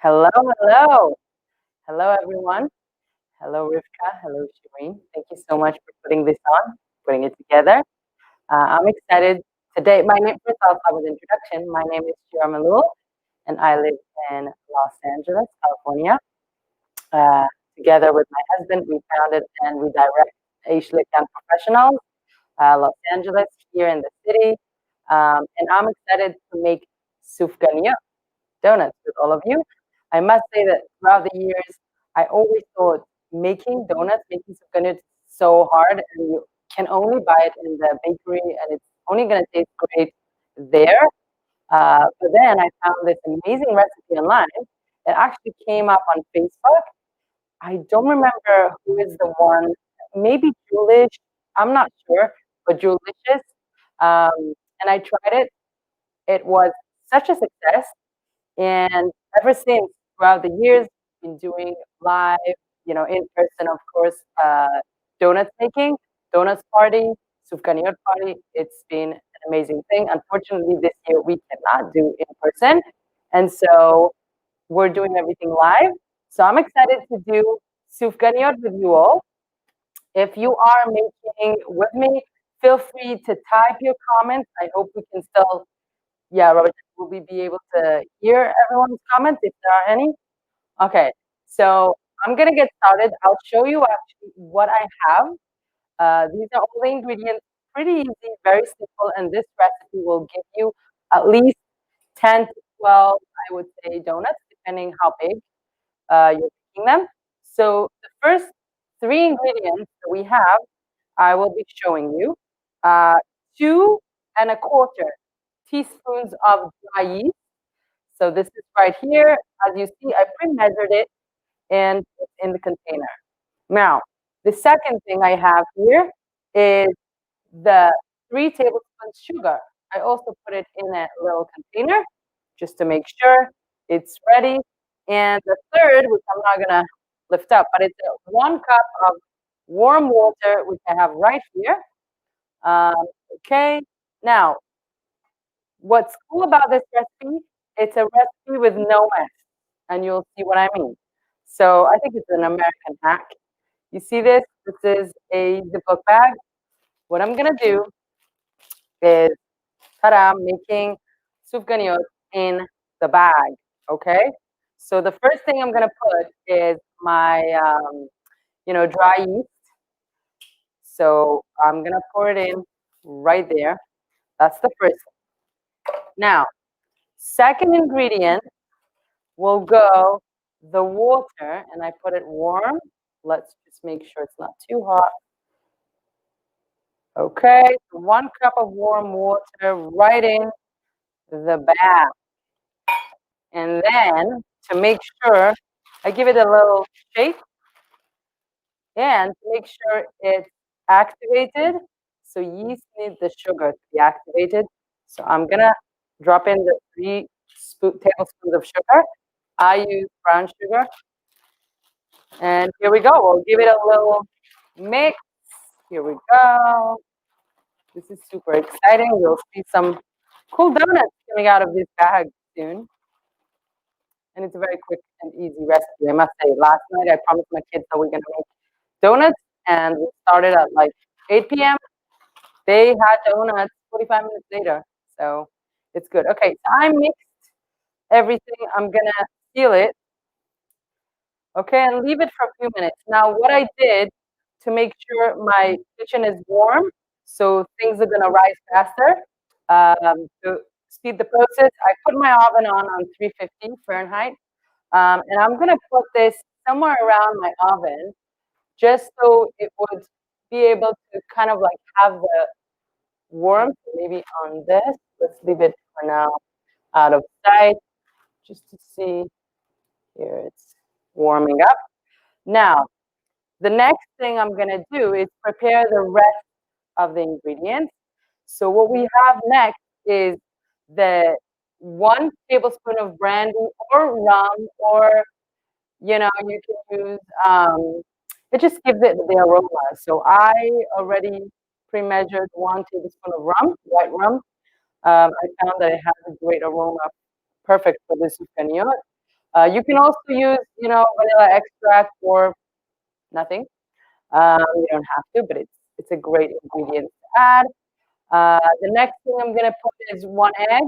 Hello, hello. Hello, everyone. Hello, Rivka. Hello, Shireen. Thank you so much for putting this on, putting it together. I'm excited today. First, I'll start with introduction. My name is Shira Melul, and I live in Los Angeles, California. Uh, Together with my husband, we founded and we direct Aishlik Young Professionals, Los Angeles, here in the city. And I'm excited to make Sufganiyot donuts with all of you. I must say that throughout the years, I always thought making donuts, making Sufganiyot is so hard, and you can only buy it in the bakery, and it's only going to taste great there. But then I found this amazing recipe online. It actually came up on Facebook. I don't remember who is the one, maybe Julish, I'm not sure, but Julicious. And I tried it. It was such a success. And ever since, throughout the years, been doing live, in person, of course, donuts making, donuts party, Sufganiyot party. It's been an amazing thing. Unfortunately, this year we cannot do in person. And so we're doing everything live. So I'm excited to do Sufganiyot with you all. If you are making with me, feel free to type your comments. I hope we can still, yeah, Robert, will we be able to hear everyone's comments if there are any? Okay, so I'm gonna get started. I'll show you actually what I have. These are all the ingredients, pretty easy, very simple, and this recipe will give you at least 10 to 12, I would say, donuts, depending how big you're making them. So the first three ingredients that we have, I will be showing you. Uh, 2¼ teaspoons of dry yeast. So this is right here. As you see, I pre-measured it and it's in the container. Now, the second thing I have here is the 3 tablespoons sugar. I also put it in a little container just to make sure it's ready. And the third, which I'm not gonna lift up, but it's 1 cup of warm water, which I have right here. Um, okay, now what's cool about this recipe, it's a recipe with no mess, and you'll see what I mean. So I think it's an American hack. You see this? This is a Ziploc bag. What I'm gonna do is, ta-da, making sufganiyot in the bag, okay? So the first thing I'm gonna put is my, dry yeast. So I'm gonna pour it in right there. That's the first thing. Now, second ingredient will go the water, and I put it warm. Let's just make sure it's not too hot. Okay, so 1 cup of warm water right in the bath. And then to make sure, I give it a little shake and to make sure it's activated. So yeast needs the sugar to be activated. So I'm gonna drop in the 3 tablespoons of sugar. I use brown sugar. And here we go. We'll give it a little mix. Here we go. This is super exciting. You'll see some cool donuts coming out of this bag soon. And it's a very quick and easy recipe. I must say, last night I promised my kids that we're gonna make donuts, and we started at like 8 p.m. They had donuts 45 minutes later, so it's good. Okay, so I mixed everything. I'm gonna seal it, okay, and leave it for a few minutes. Now, what I did to make sure my kitchen is warm, so things are gonna rise faster. To speed the process, I put my oven on 350 Fahrenheit. And I'm gonna put this somewhere around my oven, just so it would be able to kind of like have the warmth, maybe on this. Let's leave it for now out of sight, just to see. Here it's warming up. Now, the next thing I'm gonna do is prepare the rest of the ingredients. So what we have next is the 1 tablespoon of brandy or rum, or you can use, it just gives it the aroma. So I already pre-measured 1 tablespoon of rum, white rum. I found that it has a great aroma, perfect for this sufganiyot. You can also use, vanilla extract or nothing. You don't have to, but it's a great ingredient to add. The next thing I'm gonna put is one egg,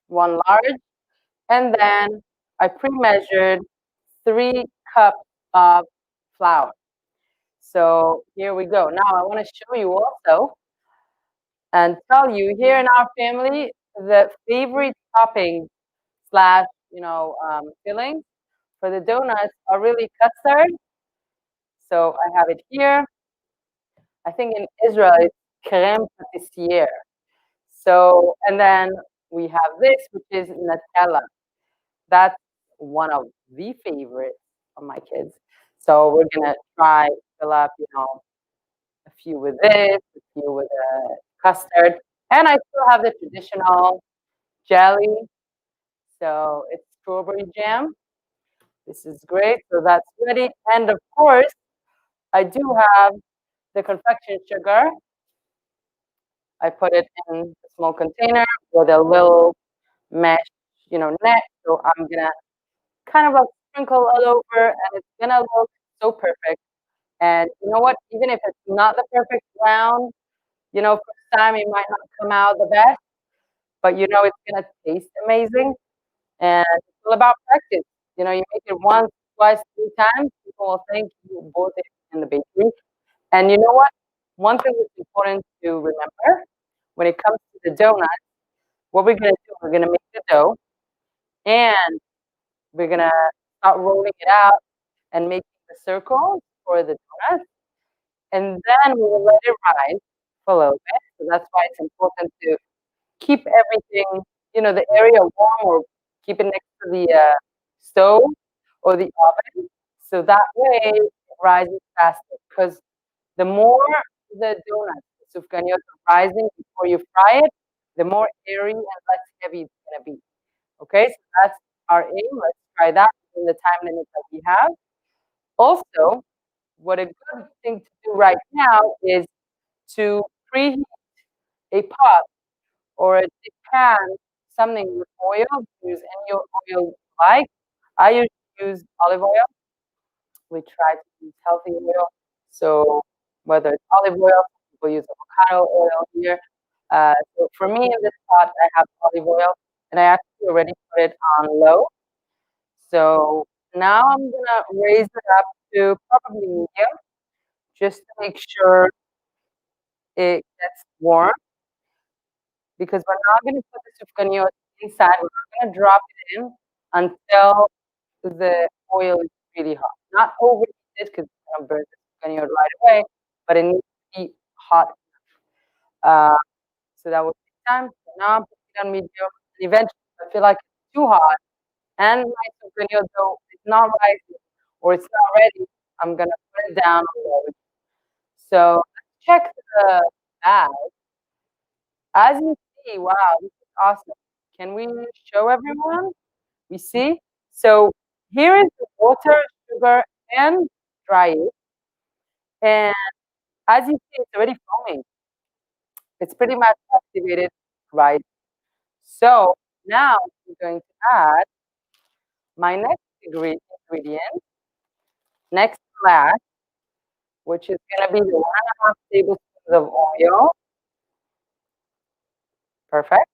one large, and then I pre-measured 3 cups of flour. So here we go. Now I want to show you also and tell you here in our family the favorite topping slash filling for the donuts are really custard. So I have it here. I think in Israel it's crème pâtissière. So and then we have this, which is Nutella. That's one of the favorites of my kids. So we're gonna try fill up, a few with this, a few with custard, and I still have the traditional jelly. So it's strawberry jam. This is great. So that's ready. And of course, I do have the confection sugar. I put it in a small container with a little mesh, net. So I'm gonna kind of like sprinkle all over, and it's gonna look so perfect. And you know what? Even if it's not the perfect round, first time it might not come out the best, but it's gonna taste amazing. And it's all about practice. You make it once, twice, 3 times, people will think you bought it in the bakery. And you know what? One thing that's important to remember when it comes to the donut, what we're gonna do, we're gonna make the dough and we're gonna start rolling it out and making the circles for the donut. And then we will let it rise for a little bit. So that's why it's important to keep everything, the area warm or keep it next to the stove or the oven. So that way it rises faster. Because the more the donuts, the sufganiyot are rising before you fry it, the more airy and less heavy it's gonna be. Okay, so that's our aim. Let's try that in the time limit that we have. Also, what a good thing to do right now is to preheat a pot or a pan, something with oil. Use any oil you like. I usually use olive oil. We try to use healthy oil. So whether it's olive oil, people use avocado oil here. So for me in this pot, I have olive oil, and I actually already put it on low. So now I'm gonna raise it up to probably medium, just to make sure it gets warm. Because we're not gonna put the sufganiyot inside. We're not gonna drop it in until the oil is really hot. Not overheated because it's gonna burn the sufganiyot right away, but it needs to be hot. Uh, so that will take time. So now I'm putting it on medium. And eventually, if I feel like it's too hot and my sufganiyot dough is not rising or it's not ready, I'm gonna put it down on low. So let's check the bag. As you see, wow, this is awesome. Can we show everyone? We see? So here is the water, sugar, and dry it. And as you see, it's already foaming. It's pretty much activated, right? So now I'm going to add my next ingredient, next class, which is going to be the 1.5 tablespoons of oil. Perfect.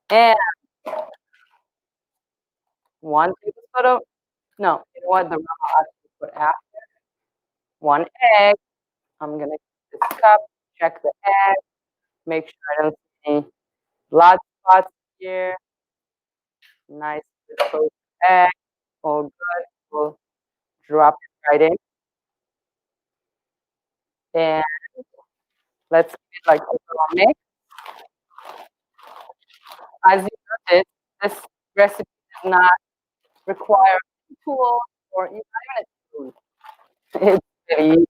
And 1 tablespoon of, no, you know what, the wrong I'll actually put after. 1 egg. I'm going to use this cup, check the egg, make sure I don't see any blood spots here. Nice exposed egg, all good. We'll drop it right in. And let's give it like a little mix. As you notice, this recipe does not require tools or even a spoon. It's very easy.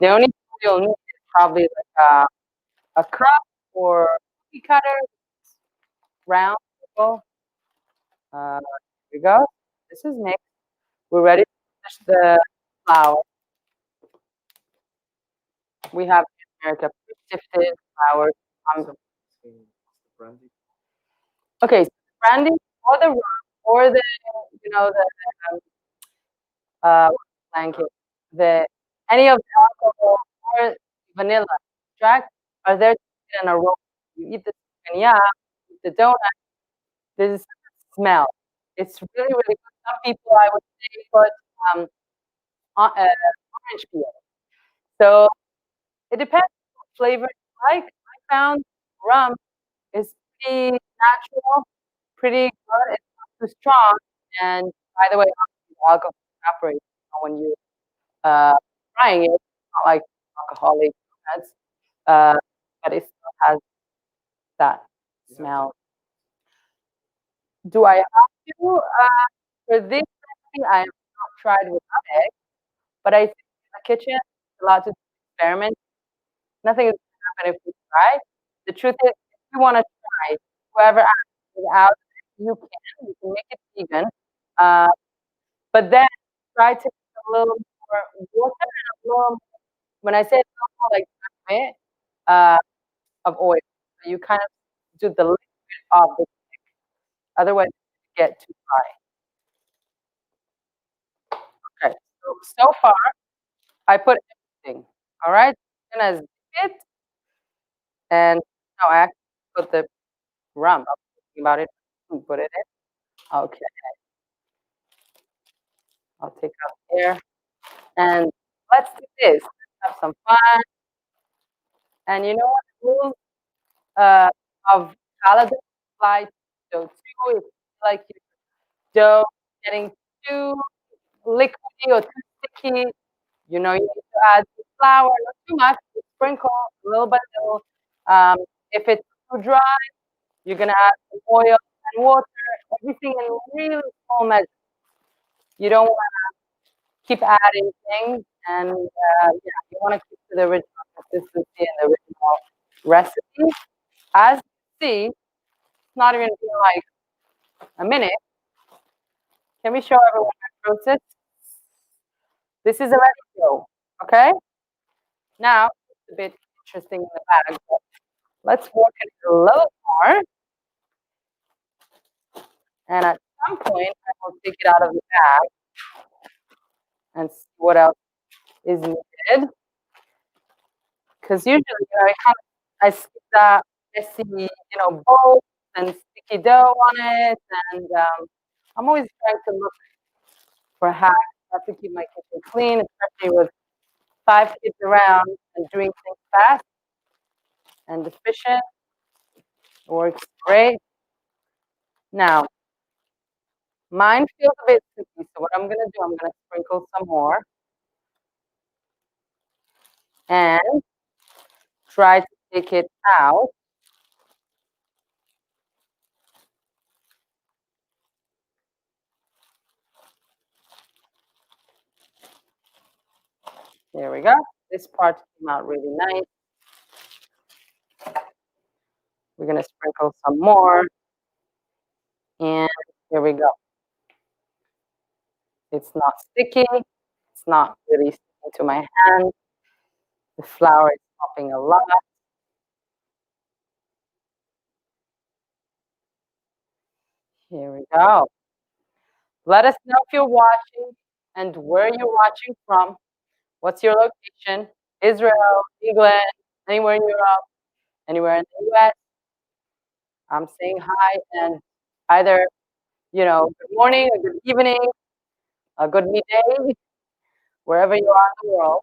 The only tool you'll need is probably like a cup or cookie cutter, round, circle. Here we go. This is mixed. We're ready to finish the flour. We have in America pre-sifted flour. Um, okay, so brandy or the rum or the blanket, the any of the alcohol or vanilla extract are there to sit in a roll. You eat the sufganiyah, the donut, there's a smell. It's really, really good. Some people, I would say, put um, orange peel. So it depends what flavor you like. I found rum is pretty natural, pretty good. It's not too strong. And by the way, obviously, the alcohol evaporates when you frying it. It's not like alcoholic donuts, uh, but it still has that smell. Do I have to? For this recipe, I have not tried without egg, but I think in the kitchen, it's allowed to experiment. Nothing is gonna happen if we try. The truth is, if you wanna try, whoever asks without it, you can make it vegan. Uh, but then try to put a little more water and a little, when I say a little more, like a bit, of oil. So you kind of do the liquid of the, otherwise you get too dry. Okay, so far I put everything. All right, and as it, and no, I actually put the rum. I was thinking about it. Put it in. Okay, I'll take out here, and let's do this. Let's have some fun. And you know what? The rules of salad apply to dough too. If you feel like your dough getting too liquidy or too sticky, you need to add the flour, not too much, just sprinkle little by little. If it's too dry, you're gonna add some oil and water, everything in really small measure. You don't want to keep adding things, and yeah, you want to keep to the original consistency and the original recipe. As you see, it's not even been like a minute. Can we show everyone the process? This is a ready dough, okay? Now, it's a bit interesting in the bag, but let's work it a little more. And at some point, I will take it out of the bag and see what else is needed. Because usually, I skip that messy, bowl and sticky dough on it. And I'm always trying to look for hacks how to keep my kitchen clean, especially with 5 kids around and doing things fast and efficient. It works great. Now, mine feels a bit sticky, so what I'm gonna do, I'm gonna sprinkle some more and try to take it out. There we go. This part came out really nice. We're gonna sprinkle some more, and here we go. It's not sticky. It's not really sticking to my hand. The flour is popping a lot. Here we go. Let us know if you're watching and where you're watching from. What's your location? Israel, England, anywhere in Europe, anywhere in the US. I'm saying hi and either, good morning, a good evening, a good midday, wherever you are in the world.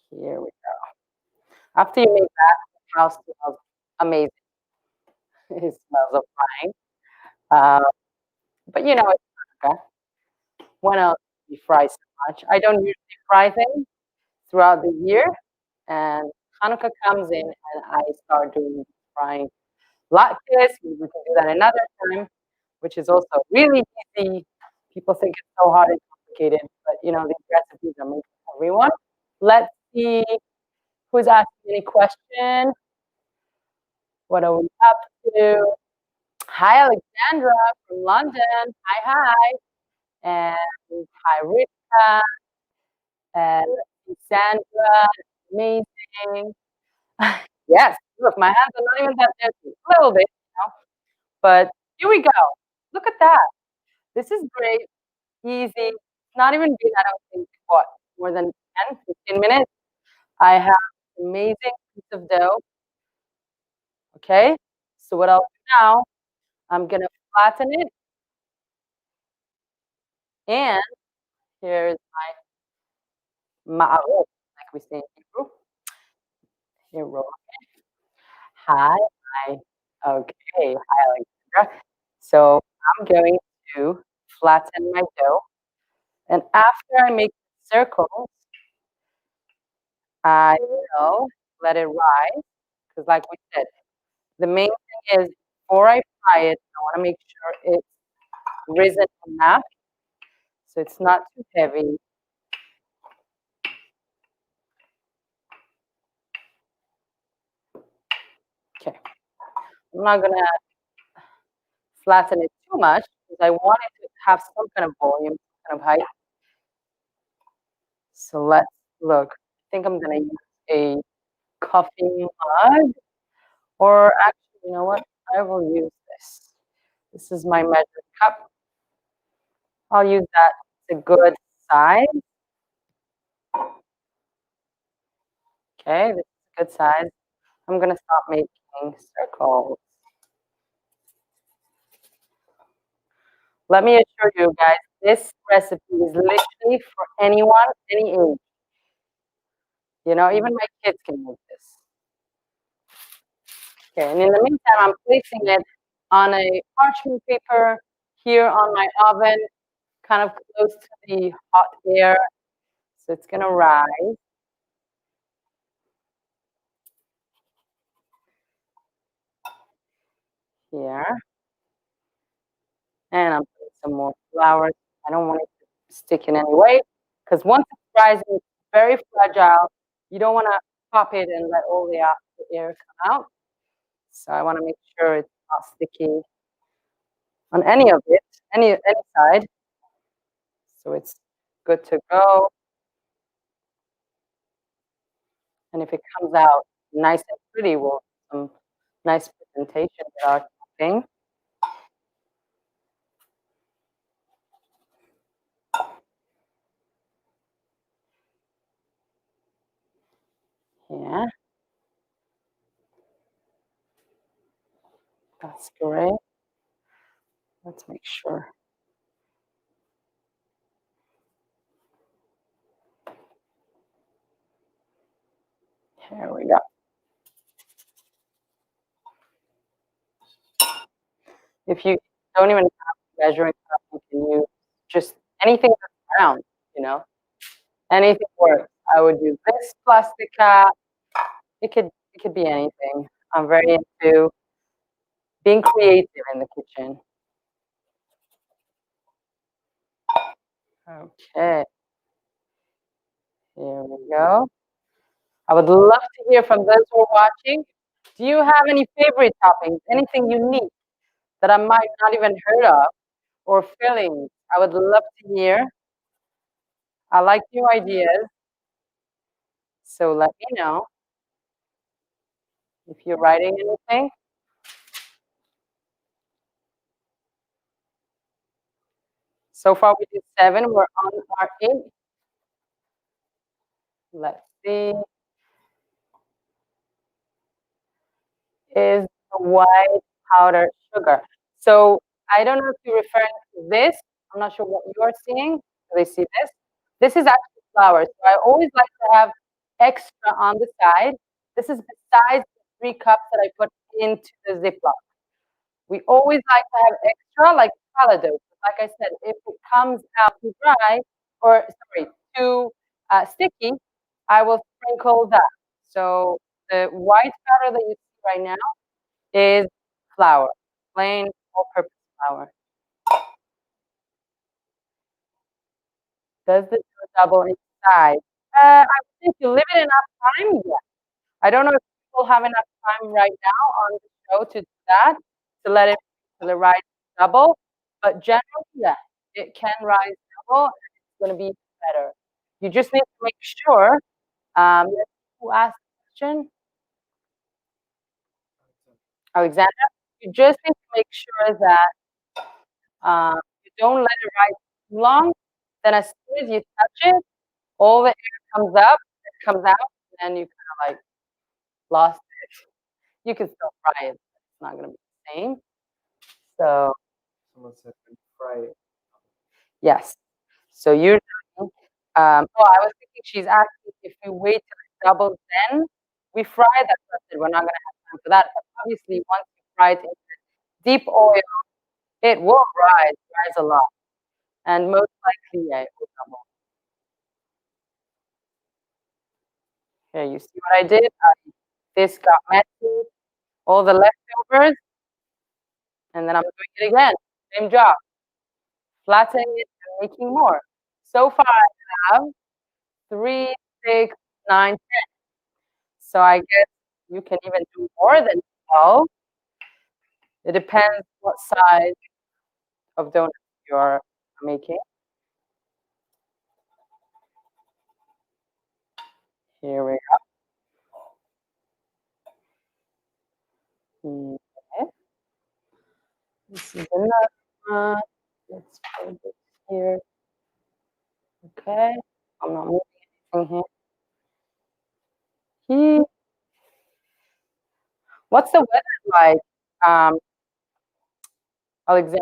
Here we go. After you make that, the house smells amazing. It smells of frying. But it's Hanukkah. When else do we fry so much? I don't usually fry things throughout the year, and Hanukkah comes in and I start doing frying latkes. We can do that another time, which is also really easy. People think it's so hard and complicated, but these recipes are made for everyone. Let's see who's asking any question. What are we up to? Hi, Alexandra from London. Hi, hi. And hi, Rita. And Sandra. Amazing. Yes, look, my hands are not even that dirty. A little bit, But here we go. Look at that. This is great, easy. Not even been, I don't think, what, more than 10, 15 minutes. I have amazing piece of dough. Okay. So what I'll do now, I'm gonna flatten it, and here's ma'aruf, like we say in Hebrew. Here, roll. Hi, hi. Okay, hi, Alexandra. So I'm going to flatten my dough, and after I make circles, I will let it rise, because like we said, the main thing is before I fry it, I want to make sure it's risen enough so it's not too heavy. Okay, I'm not gonna flatten it too much because I want it to have some kind of volume, some kind of height. So let's look. I think I'm gonna use a coffee mug, or actually, you know what? I will use this. This is my measuring cup. I'll use that. It's a good size. Okay, this is a good size. I'm gonna start making circles. Let me assure you guys, this recipe is literally for anyone, any age. You know, even my kids can make this. Okay, and in the meantime, I'm placing it on a parchment paper here on my oven, kind of close to the hot air. So it's gonna rise here. And I'm putting some more flour. I don't want it to stick in any way, because once it's rising, it's very fragile. You don't want to pop it and let all the air come out. So I want to make sure it's not sticky on any of it, any side. So it's good to go. And if it comes out nice and pretty, we'll have some nice presentation with our topping. Yeah, that's great. Let's make sure. Here we go. If you don't even have a measuring cup, you can use just anything that's round, you know, anything works. I would use this plastic cup. It could be anything. I'm very into being creative in the kitchen. Okay, here we go. I would love to hear from those who are watching. Do you have any favorite toppings? Anything unique that I might not even heard of, or fillings? I would love to hear. I like new ideas, so let me know if you're writing anything. So far we did 7. We're on our 8. Let's see. Is the white powdered sugar. So I don't know if you're referring to this. I'm not sure what you're seeing. Do they see this? This is actually flour. So I always like to have extra on the side. This is besides the 3 cups that I put into the Ziploc. We always like to have extra, like salad dough. Like I said, if it comes out too dry, or sorry, too sticky, I will sprinkle that. So the white powder that you see right now is flour, plain all-purpose flour. Does the dough double in size? I think you leave it enough time, yeah. I don't know if people have enough time right now on the show to do that, to let it to the right double. But generally, yeah, it can rise double, and it's gonna be better. You just need to make sure, who asked the question? Alexandra? You just need to make sure that you don't let it rise too long. Then as soon as you touch it, all the air comes up, it comes out, and then you kind of like lost it. You can still fry it, but it's not gonna be the same. So yes. So usually, oh, I was thinking she's asking if you wait till it doubles, then we fry that custard. We're not gonna have time for that. But obviously, once you fry it in deep oil, it will rise a lot, and most likely, yeah, it will double. Here, you see what I did? This got messy, all the leftovers, and then I'm doing it again. Same job, flattening it and making more. So far, I have 3, 6, 9, 10. So I guess you can even do more than 12. It depends what size of donuts you're making. Here we go. Okay. This is enough. Let's put this here. Okay. I'm not moving anything here. What's the weather like? Um, Alexander,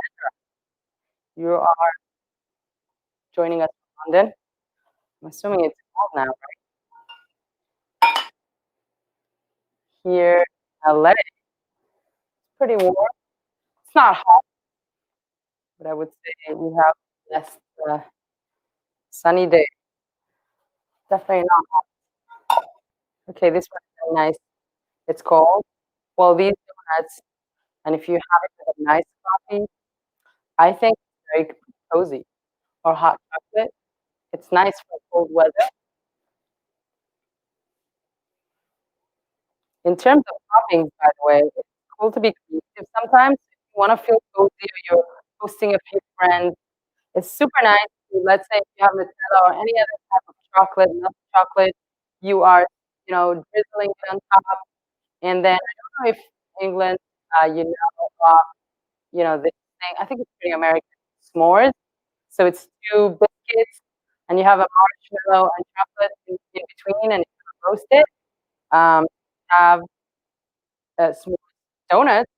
you are joining us from London. I'm assuming it's cold now, right? Here in LA, it's pretty warm. It's not hot, but I would say we have less sunny day. Definitely not hot. Okay, this one's very nice. It's called, well, these donuts, and if you have it with a nice coffee, I think it's very cozy, or hot chocolate. It's nice for cold weather. In terms of toppings, by the way, it's cool to be creative sometimes. If you want to feel cozy or you're hosting a few friends, it's super nice. Let's say if you have Nutella or any other type of chocolate, milk chocolate, you are, drizzling it on top. And then I don't know if England, uh, this thing. I think it's pretty American, s'mores. So it's two biscuits, and you have a marshmallow and chocolate in between, and you roast it. Have s'mores donuts,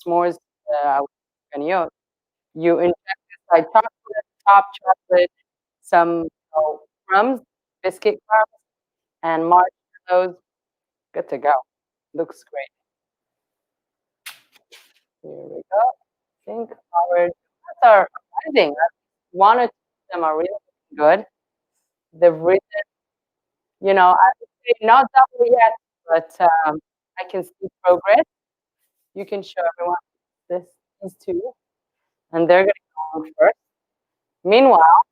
s'mores Sufganiyot. You inject inside chocolate, top chocolate, some crumbs, biscuit crumbs, and marshmallows. Good to go. Looks great. Here we go. I think our donuts are amazing. One or two of them are really good. The written, I would say not double yet, but I can see progress. You can show everyone this, these two, and they're gonna go on first. Meanwhile,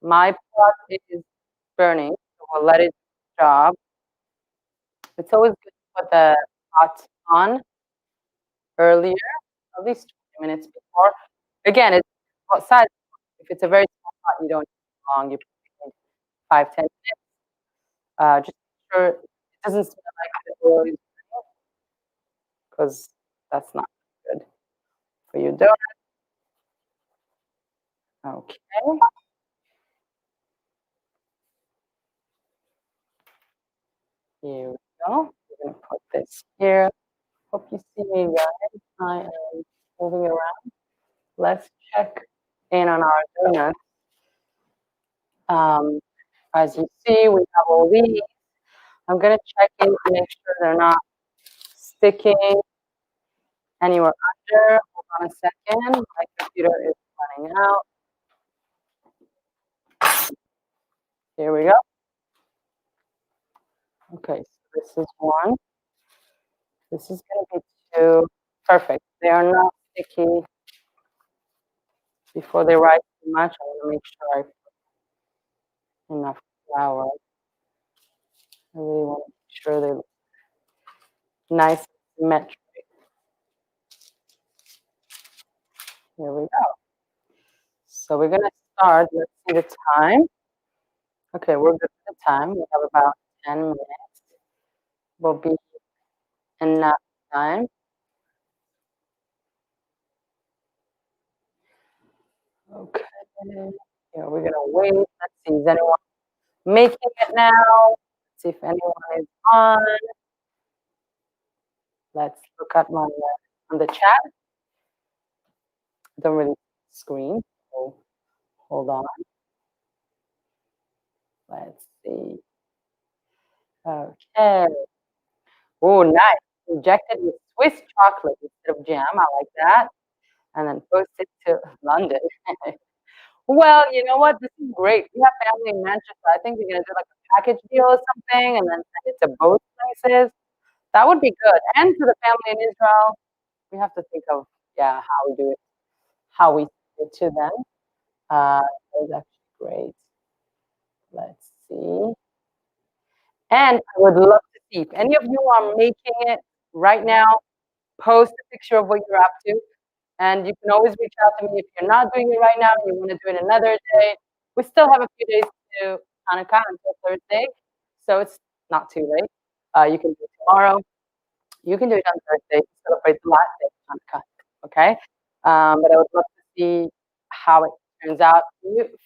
my pot is burning, so we'll let it job. It's always good to put the pot on earlier, at least 20 minutes before. Again, it's what size. If it's a very small pot, you don't need long. You put 5, 10 minutes. Just make sure it doesn't smell like the oil is because that's not good for your dough. Okay. Here we go. We're gonna put this here. Hope you see me, guys. I am moving around. Let's check in on our donuts. Um, as you see, we have all these. I'm gonna check in to make sure they're not sticking anywhere under. Hold on a second. My computer is running out. Here we go. Okay, so this is one. This is gonna be two. Perfect. They are not sticky before they rise too much. I wanna make sure I put enough flour. I really wanna make sure they're nice and symmetric. Here we go. So we're gonna start. Let's see the time. Okay, we're good for the time. We have about 10 minutes. Will be enough time. Okay. Yeah, we're gonna wait. Let's see. Is anyone making it now? Let's see if anyone is on. Let's look at my on the chat. Don't really screen. So hold on. Let's see. Okay. Oh, nice. Injected with Swiss chocolate instead of jam. I like that. And then post it to London. Well, you know what? This is great. We have family in Manchester. I think we're gonna do like a package deal or something, and then send it to both places. That would be good. And to the family in Israel, we have to think of how we do it, how we send it to them. That was actually great. Let's see. And I would love to see if any of you are making it right now. Post a picture of what you're up to. And you can always reach out to me if you're not doing it right now and you want to do it another day. We still have a few days to Hanukkah until Thursday, so it's not too late. You can do it tomorrow. You can do it on Thursday to celebrate the last day of Hanukkah. Okay, but I would love to see how it turns out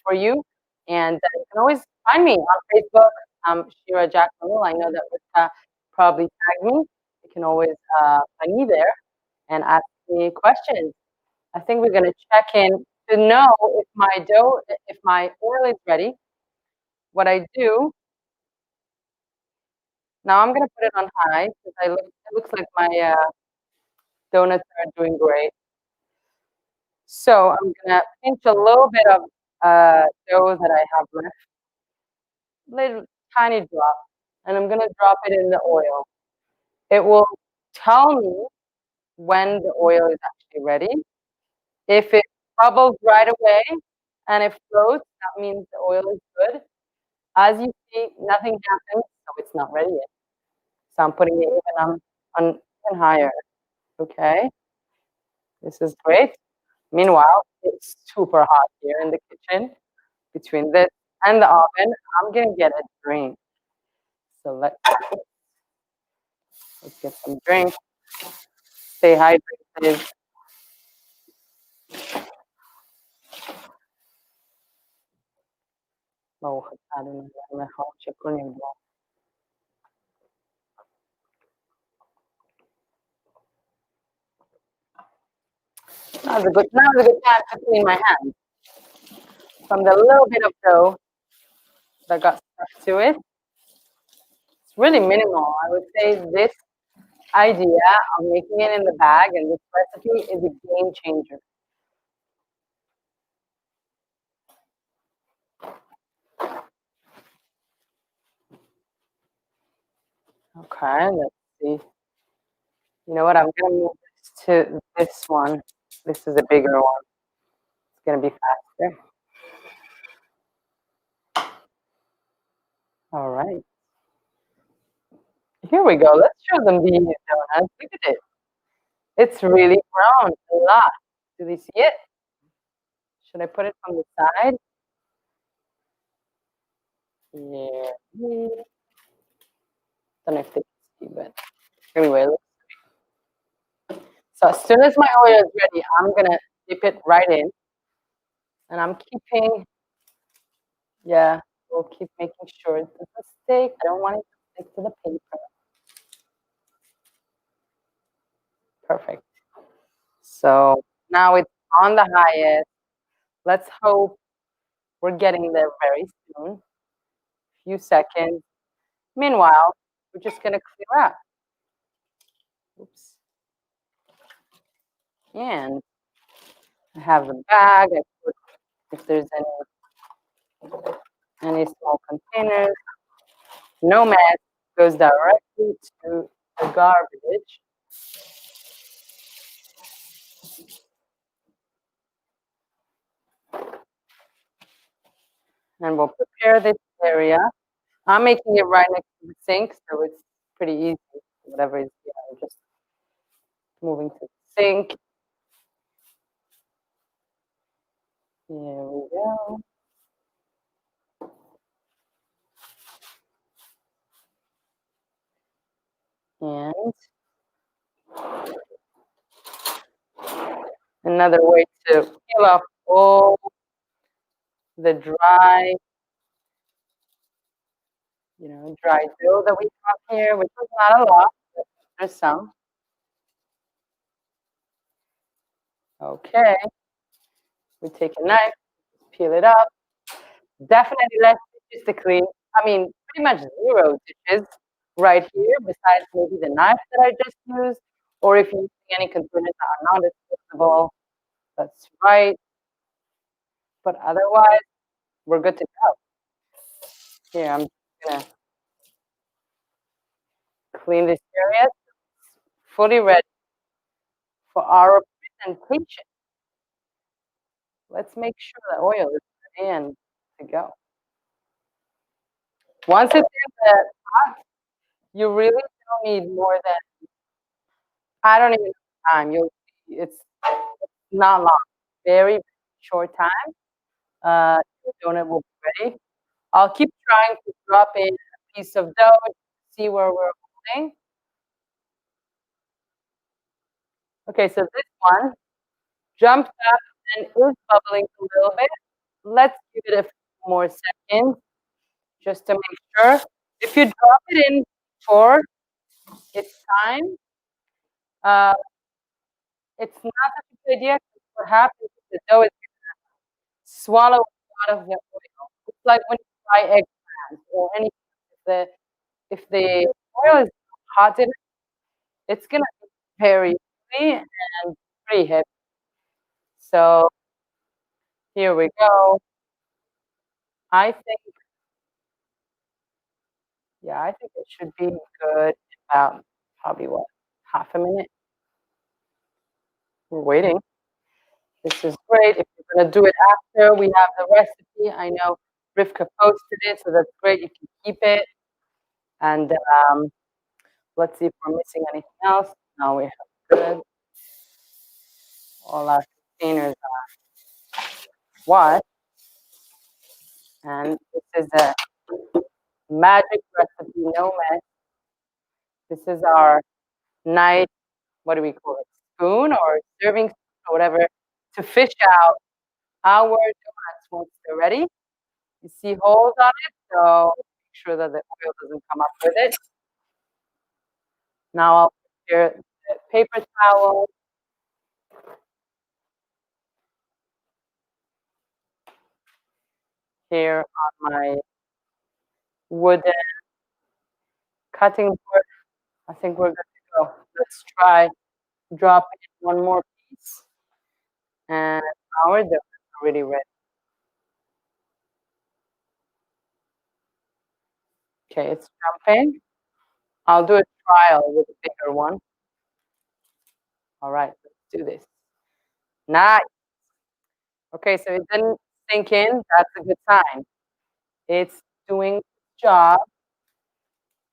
for you. And you can always find me on Facebook. Shira Melul. I know that Rita probably tagged me. You can always find me there and ask me questions. I think we're gonna check in to know if my oil is ready. What I do, now I'm gonna put it on high because it looks like my donuts are doing great. So I'm gonna pinch a little bit of dough that I have left, little tiny drop, and I'm gonna drop it in the oil. It will tell me when the oil is actually ready. If it bubbles right away and it floats, that means the oil is good. As you see, nothing happens, so it's not ready yet. So I'm putting it on even higher. Okay, this is great. Meanwhile, it's super hot here in the kitchen. Between this and the oven, I'm gonna get a drink. So let's get some drink. Stay hydrated. Now's a good time to clean my hands from the little bit of dough that got stuck to it. It's really minimal. I would say this idea of making it in the bag and this recipe is a game changer. Okay, let's see. You know what? I'm gonna move this to this one. This is a bigger one. It's gonna be faster. All right. Here we go. Let's show them these donuts. Look at it. It's really brown a lot. Do they see it? Should I put it from the side? Yeah. Don't know if they can see, but anyway. So as soon as my oil is ready, I'm gonna dip it right in, and I'm keeping. Yeah, we'll keep making sure it doesn't stick. I don't want it to stick to the paper. Perfect. So now it's on the highest. Let's hope we're getting there very soon. Few seconds. Meanwhile, we're just gonna clear up. Oops. And I have the bag. I put if there's any small containers. No mess. Goes directly to the garbage. And we'll prepare this area. I'm making it right next to the sink, so it's pretty easy. Whatever is just moving to the sink. Here we go. And another way to peel off all the dry, dry dough that we have here, which is not a lot, but there's some. Okay, we take a knife, peel it up. Definitely less dishes to clean. I mean, pretty much zero dishes right here, besides maybe the knife that I just used, or if you're using any containers that are not disposable, that's right. But otherwise, we're good to go. Here, I'm just gonna clean this area, fully ready for our presentation. Let's make sure the oil is in to go. Once it's in the pot, you really don't need more than, I don't even know time. You'll see it's not long, very short time. The donut will be ready. I'll keep trying to drop in a piece of dough to see where we're holding. Okay, so this one jumped up and is bubbling a little bit. Let's give it a few more seconds just to make sure. If you drop it in before it's time, uh, it's not such a good idea. 'Cause what happens is the dough is swallow a lot of the oil. It's like when you fry eggplants or anything. If the oil is hot in it, it's gonna be very heavy and pretty heavy. So here we go. I think, yeah, I think it should be good about probably what, half a minute. We're waiting. This is great. If you're gonna do it after, we have the recipe. I know Rivka posted it, so that's great. You can keep it. And let's see if we're missing anything else. No, we have good. All our containers are washed. And this is a magic recipe, no mess. This is our nice, what do we call it? Spoon or serving spoon or whatever to fish out our donuts once they're ready. You see holes on it, so make sure that the oil doesn't come up with it. Now I'll prepare the paper towel. Here on my wooden cutting board. I think we're good to go. Let's try dropping one more piece, and our donuts are really ready. Okay, it's jumping. I'll do a trial with a bigger one. All right, let's do this. Nice. Okay, so it didn't sink in. That's a good sign. It's doing its job.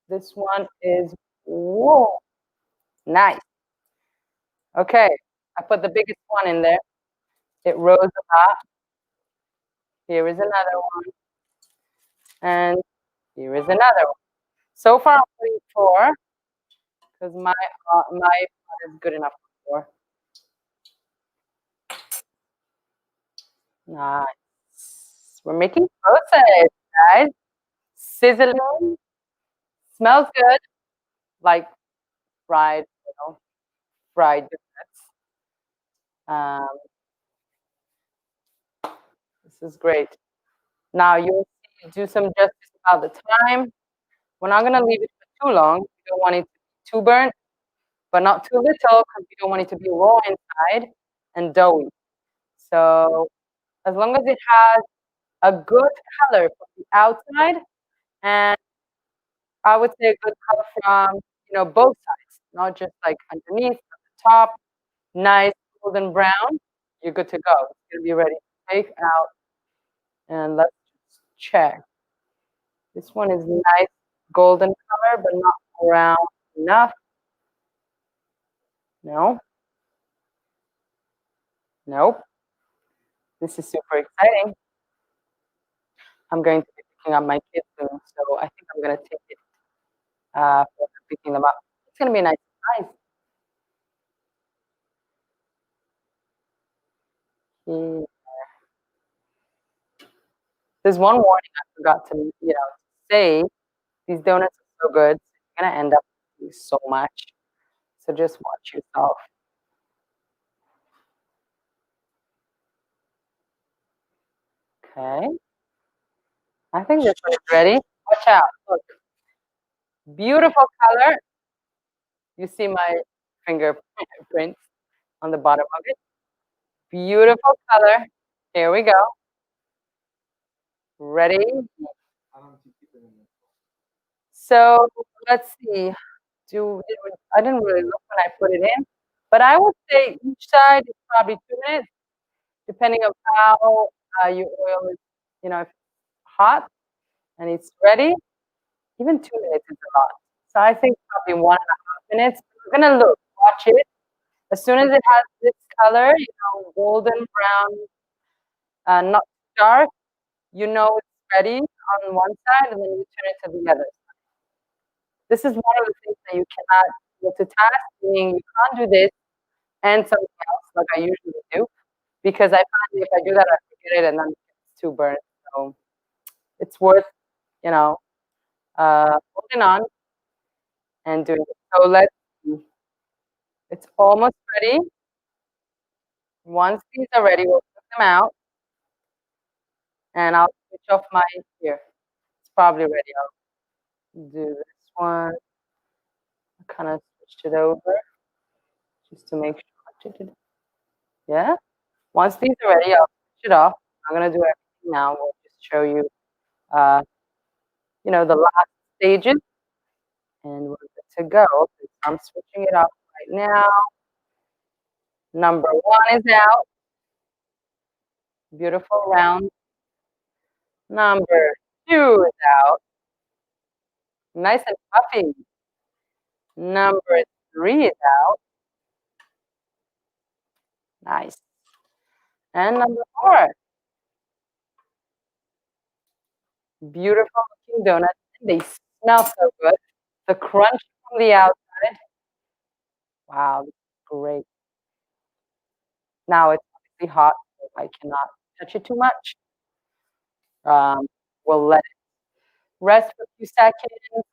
This one is, whoa, nice. Okay, I put the biggest one in there. It rose up. Here is another one, and here is another one. So far, I'm putting four because my pot is good enough for four. Nice. We're making sausage, guys. Sizzling. Smells good, like fried, fried donuts. Um, this is great. Now you'll see, do some justice about the time. We're not gonna leave it for too long. We don't want it to be too burnt, but not too little because we don't want it to be raw inside and doughy. So as long as it has a good color from the outside, and I would say a good color from, both sides, not just like underneath, at the top, nice golden brown, you're good to go. It's gonna be ready to take out, and let's just check. This one is nice golden color, but not brown enough. No, nope. This is super exciting. I'm going to be picking up my kids soon, so I think I'm gonna take it for picking them up. It's gonna be a nice surprise. Mm, There's one warning I forgot to, say. These donuts are so good. You're gonna end up eating so much. So just watch yourself. Okay. I think this one is ready. Watch out. Look. Beautiful color. You see my fingerprints on the bottom of it. Beautiful color. Here we go. Ready? So let's see. I didn't really look when I put it in, but I would say each side is probably 2 minutes, depending on how your oil is, if it's hot and it's ready. Even 2 minutes is a lot. So I think probably 1.5 minutes. We're gonna look, watch it. As soon as it has this color, golden brown, not dark, it's ready on one side, and then you turn it to the other. This is one of the things that you cannot multitask, meaning you can't do this and something else like I usually do, because I find if I do that, I forget it and then it's too burnt. So it's worth, holding on and doing it. So let's see. It's almost ready. Once these are ready, we'll put them out and I'll switch off my here. It's probably ready. I'll do this one. I kind of switched it over just to make sure. Yeah. Once these are ready, I'll switch it off. I'm gonna do everything now. We'll just show you, uh, the last stages, and we're good to go. I'm switching it off right now. Number one is out. Beautiful round. Number two is out. Nice and puffy. Number three is out. Nice. And number four. Beautiful looking donuts. They smell so good. The crunch from the outside. Wow, this is great. Now it's obviously hot, so I cannot touch it too much. Um, we'll let it rest for a few seconds,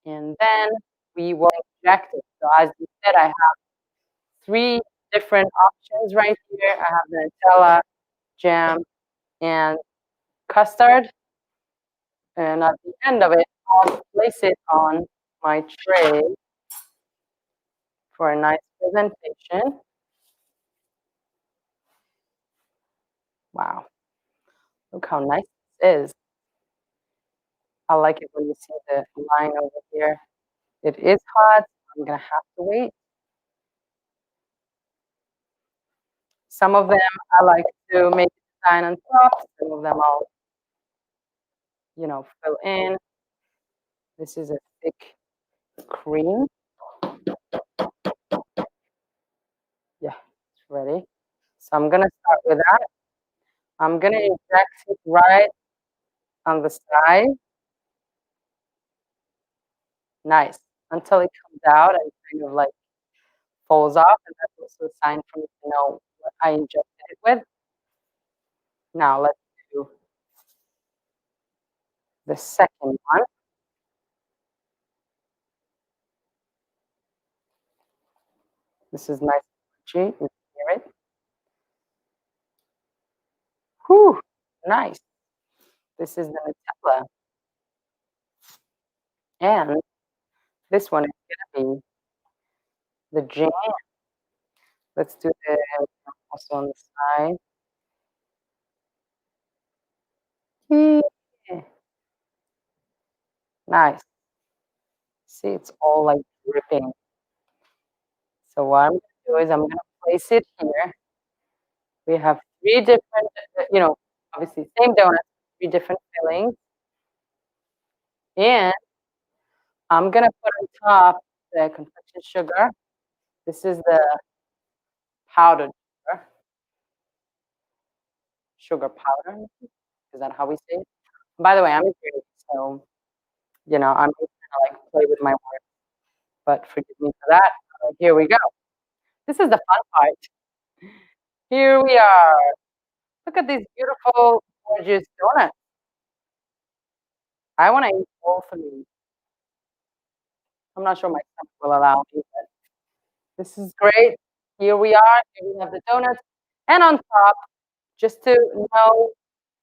and then we will inject it. So as you said, I have three different options right here. I have the Nutella, jam, and custard. And at the end of it, I'll place it on my tray for a nice presentation. Wow, look how nice this is. I like it when you see the line over here. It is hot. I'm gonna have to wait. Some of them I like to make a design on top. Some of them I'll, fill in. This is a thick cream. Yeah, it's ready. So I'm gonna start with that. I'm gonna inject it right on the side. Nice. Until it comes out and kind of like falls off. And that's also a sign for me to know what I injected it with. Now let's do the second one. This is nice and crunchy. You can hear it. Whew, nice. This is the Nutella. And this one is gonna be the jam. Let's do the also on the side. Yeah. Nice. See, it's all like dripping. So what I'm gonna do is I'm gonna place it here. We have three different, obviously same donut, three different fillings. And I'm gonna put on top the confection sugar. This is the powdered sugar powder. Is that how we say it? By the way, I'm Israeli, so I'm just gonna like play with my words, but forgive me for that. Here we go. This is the fun part. Here we are. Look at these beautiful, gorgeous donuts. I wanna eat all 3. I'm not sure my stomach will allow me, but this is great. Here we are. Here we have the donuts, and on top, just to know,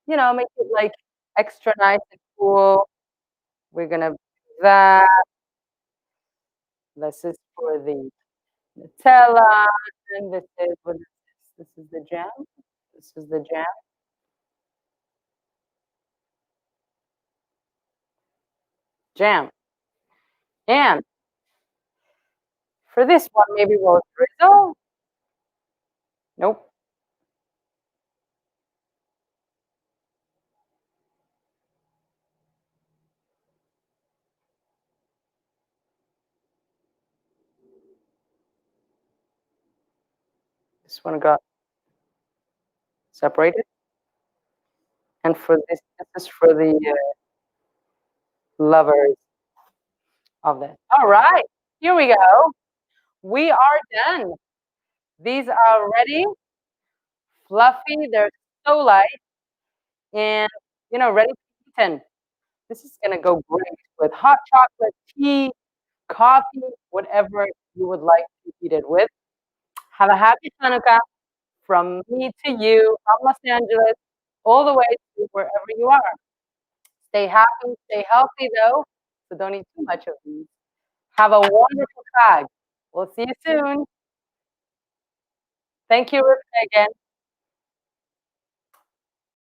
make it, like, extra nice and cool, we're gonna do that. This is for the Nutella, and this is what is this? This is the jam. This is the jam. Jam. And for this one, maybe we'll drizzle. Nope. This one got separated. And for this is for the lovers of that. All right, here we go. We are done. These are ready, fluffy. They're so light and ready to be eaten. This is gonna go great with hot chocolate, tea, coffee, whatever you would like to eat it with. Have a happy Hanukkah from me to you, from Los Angeles, all the way to wherever you are. Stay happy, stay healthy though, so don't eat too much of these. Have a wonderful Chag. We'll see you soon. Thank you, Rebecca, again.